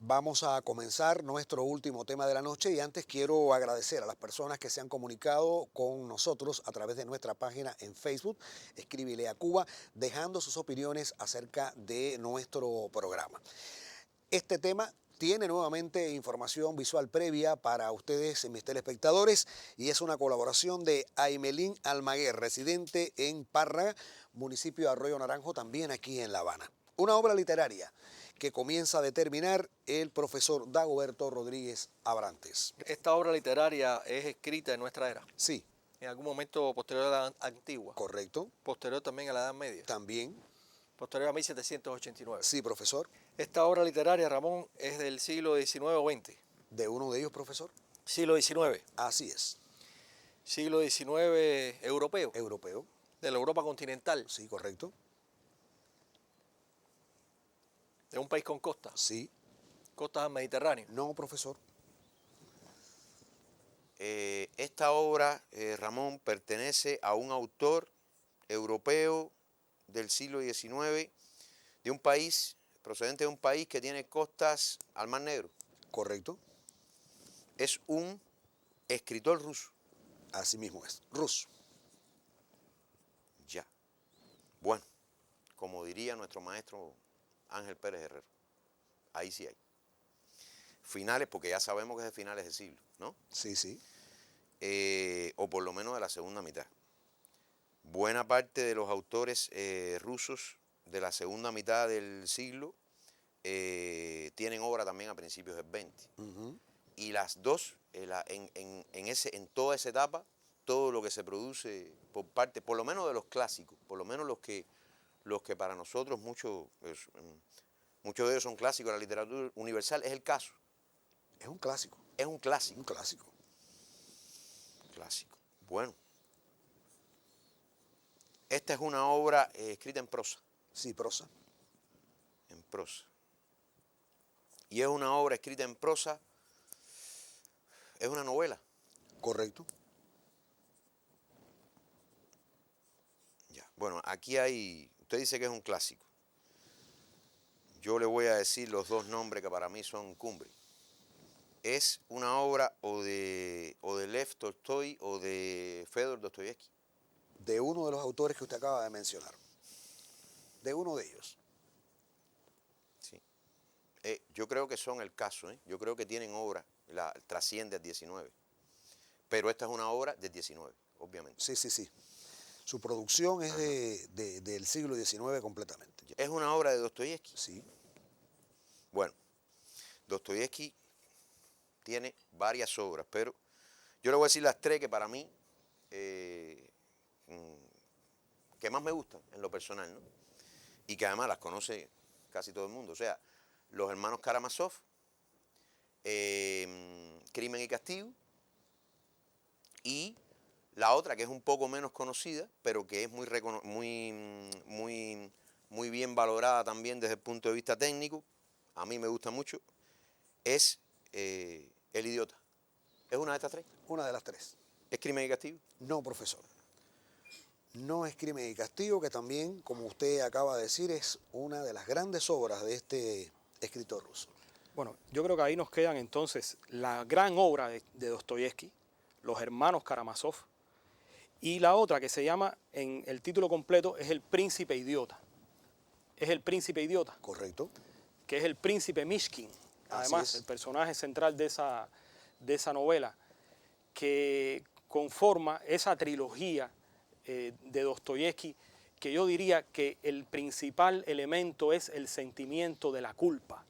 Vamos a comenzar nuestro último tema de la noche y antes quiero agradecer a las personas que se han comunicado con nosotros a través de nuestra página en Facebook, Escríbele a Cuba, dejando sus opiniones acerca de nuestro programa. Este tema tiene nuevamente información visual previa para ustedes, mis telespectadores, y es una colaboración de Aimelín Almaguer, residente en Párraga, municipio de Arroyo Naranjo, también aquí en La Habana. Una obra literaria que comienza a determinar el profesor Dagoberto Rodríguez Abrantes. Esta obra literaria es escrita en nuestra era, Sí, en algún momento posterior a la Edad Antigua, correcto. posterior también a la Edad Media, También, posterior a 1789. sí, profesor. Esta obra literaria, Ramón, es del siglo XIX o XX. De uno de ellos, profesor. Siglo XIX. Así es. Siglo XIX europeo, Europeo. de la Europa continental, Sí, correcto. de un país con costas, Sí. costas al Mediterráneo. No, profesor. Esta obra, Ramón, pertenece a un autor europeo del siglo XIX, de un país, procedente de un país que tiene costas al Mar Negro. Correcto. Es un escritor ruso. Así mismo es. Ruso. Ya. Bueno, como diría nuestro maestro Ángel Pérez Herrero, ahí sí hay. Finales, porque ya sabemos que es de finales de siglo, ¿no? Sí, sí. O por lo menos de la segunda mitad. Buena parte de los autores rusos de la segunda mitad del siglo tienen obra también a principios del 20. Y las dos, en toda esa etapa, todo lo que se produce por parte, por lo menos de los clásicos, por lo menos los que para nosotros muchos de ellos son clásicos de la literatura universal, es el caso. Es un clásico. Es un clásico. Un clásico. Clásico. Bueno. Esta es una obra escrita en prosa. Sí, prosa. En prosa. Y es una obra escrita en prosa, es una novela. Correcto. Ya. Bueno, aquí hay, usted dice que es un clásico. Yo le voy a decir los dos nombres que para mí son cumbre. Es una obra o de Lev Tolstoy o de Fedor Dostoyevsky. De uno de los autores que usted acaba de mencionar. De uno de ellos. Sí. Yo creo que son el caso, Yo creo que tienen obra, trasciende al 19. Pero esta es una obra del 19, obviamente. Sí, sí, sí. Su producción es del siglo XIX completamente. Es una obra de Dostoyevsky. Sí. Bueno, Dostoyevsky tiene varias obras, pero yo le voy a decir las tres que para mí, que más me gustan en lo personal, ¿no? Y que además las conoce casi todo el mundo. O sea, Los hermanos Karamazov, Crimen y Castigo, y la otra que es un poco menos conocida, pero que es muy bien valorada también desde el punto de vista técnico, a mí me gusta mucho, es El idiota. ¿Es una de estas tres? Una de las tres. ¿Es Crimen y Castigo? No, profesor. No es Crimen y Castigo, que también, como usted acaba de decir, es una de las grandes obras de este escritor ruso. Bueno, yo creo que ahí nos quedan entonces la gran obra de Dostoyevsky, Los hermanos Karamazov, y la otra que se llama, en el título completo, es El príncipe idiota. Es El príncipe idiota. Correcto. Que es el príncipe Mishkin, además, el personaje central de esa novela, que conforma esa trilogía de Dostoyevsky, que yo diría que el principal elemento es el sentimiento de la culpa,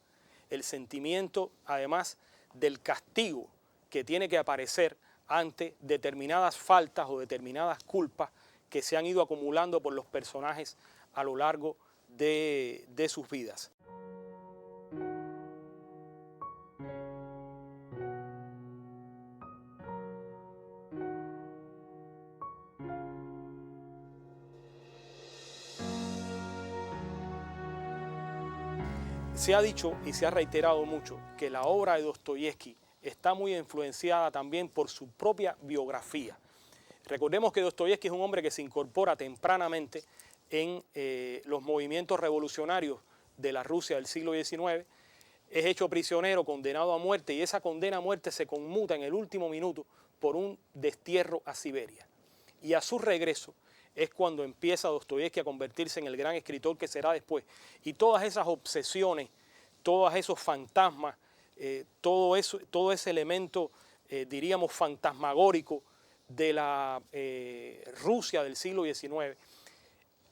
el sentimiento, además, del castigo que tiene que aparecer ante determinadas faltas o determinadas culpas que se han ido acumulando por los personajes a lo largo de sus vidas. Se ha dicho y se ha reiterado mucho que la obra de Dostoyevsky está muy influenciada también por su propia biografía. Recordemos que Dostoyevsky es un hombre que se incorpora tempranamente en los movimientos revolucionarios de la Rusia del siglo XIX, es hecho prisionero, condenado a muerte, y esa condena a muerte se conmuta en el último minuto por un destierro a Siberia. Y a su regreso es cuando empieza Dostoyevski a convertirse en el gran escritor que será después. Y todas esas obsesiones, todos esos fantasmas, todo ese elemento, diríamos, fantasmagórico de la Rusia del siglo XIX,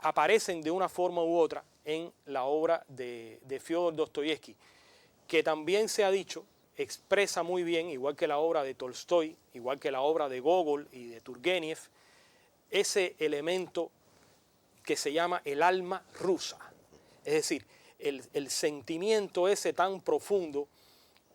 aparecen de una forma u otra en la obra de Fyodor Dostoyevski, que también se ha dicho, expresa muy bien, igual que la obra de Tolstoy, igual que la obra de Gogol y de Turgenev, ese elemento que se llama el alma rusa. Es decir, el sentimiento ese tan profundo,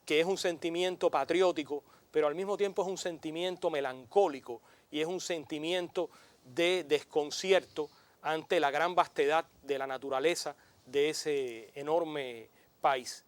que es un sentimiento patriótico, pero al mismo tiempo es un sentimiento melancólico y es un sentimiento de desconcierto ante la gran vastedad de la naturaleza de ese enorme país.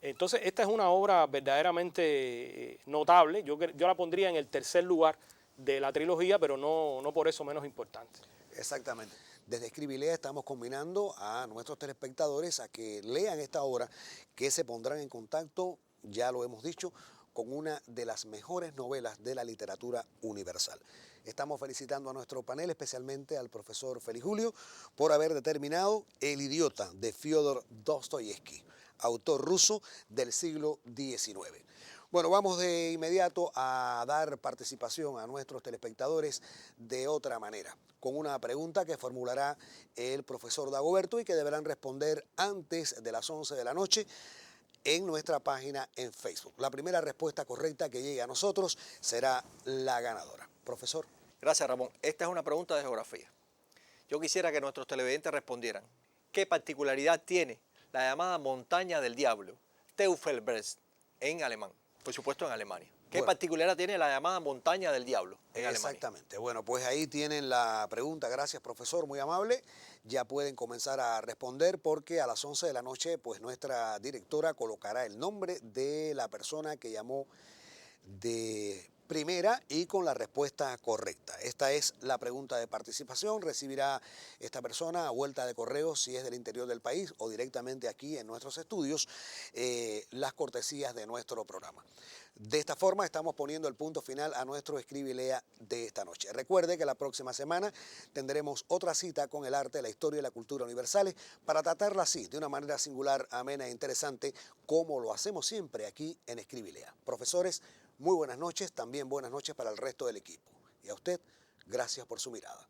Entonces, esta es una obra verdaderamente notable. Yo la pondría en el tercer lugar de la trilogía, pero no por eso menos importante. Exactamente. Desde Escribe y Lea estamos combinando a nuestros telespectadores a que lean esta obra, que se pondrán en contacto, ya lo hemos dicho, con una de las mejores novelas de la literatura universal. Estamos felicitando a nuestro panel, especialmente al profesor Félix Julio, por haber determinado El idiota de Fyodor Dostoyevski, autor ruso del siglo XIX. Bueno, vamos de inmediato a dar participación a nuestros telespectadores de otra manera, con una pregunta que formulará el profesor Dagoberto y que deberán responder antes de las 11 de la noche en nuestra página en Facebook. La primera respuesta correcta que llegue a nosotros será la ganadora. Profesor. Gracias, Ramón. Esta es una pregunta de geografía. Yo quisiera que nuestros televidentes respondieran. ¿Qué particularidad tiene la llamada montaña del diablo, Teufelsberg, en alemán? Por supuesto, en Alemania. ¿Qué particularidad tiene la llamada montaña del diablo en Alemania? Exactamente. Bueno, pues ahí tienen la pregunta. Gracias, profesor, muy amable. Ya pueden comenzar a responder porque a las 11 de la noche, pues nuestra directora colocará el nombre de la persona que llamó de primera y con la respuesta correcta. Esta es la pregunta de participación. Recibirá esta persona a vuelta de correo, si es del interior del país o directamente aquí en nuestros estudios, las cortesías de nuestro programa. De esta forma estamos poniendo el punto final a nuestro Escribe y Lea de esta noche. Recuerde que la próxima semana tendremos otra cita con el arte, la historia y la cultura universales para tratarla así, de una manera singular, amena e interesante, como lo hacemos siempre aquí en Escribe y Lea. Profesores, muy buenas noches, también buenas noches para el resto del equipo. Y a usted, gracias por su mirada.